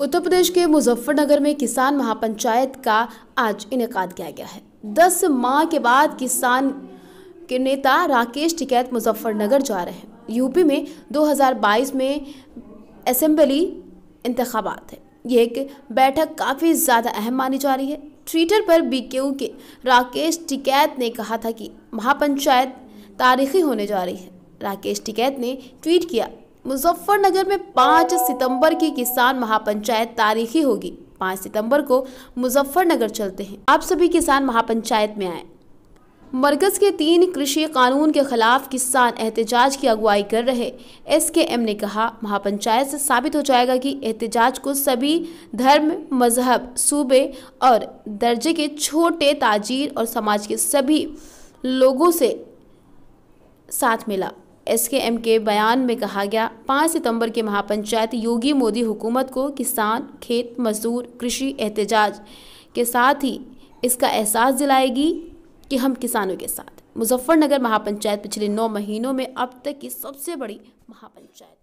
उत्तर प्रदेश के मुजफ्फरनगर में किसान महापंचायत का आज इनेकाद किया गया है। 10 माह के बाद किसान के नेता राकेश टिकैत मुजफ्फरनगर जा रहे हैं। यूपी में 2022 में असेंबली इंतखाबात है। ये एक बैठक काफ़ी ज़्यादा अहम मानी जा रही है। ट्विटर पर बीकेयू के राकेश टिकैत ने कहा था कि महापंचायत तारीखी होने जा रही है। राकेश टिकैत ने ट्वीट किया, मुजफ्फरनगर में 5 सितंबर की किसान महापंचायत तारीखी होगी। 5 सितंबर को मुजफ्फरनगर चलते हैं। आप सभी किसान महापंचायत में आए। मरकज के 3 कृषि कानून के खिलाफ किसान एहतजाज की अगुवाई कर रहे एसकेएम ने कहा, महापंचायत से साबित हो जाएगा कि एहतजाज को सभी धर्म, मजहब, सूबे और दर्जे के छोटे ताजीर और समाज के सभी लोगों से साथ मिला। एसकेएम के बयान में कहा गया, 5 सितंबर के महापंचायत योगी मोदी हुकूमत को किसान, खेत मजदूर, कृषि एहतजाज के साथ ही इसका एहसास दिलाएगी कि हम किसानों के साथ। मुजफ्फरनगर महापंचायत पिछले 9 महीनों में अब तक की सबसे बड़ी महापंचायत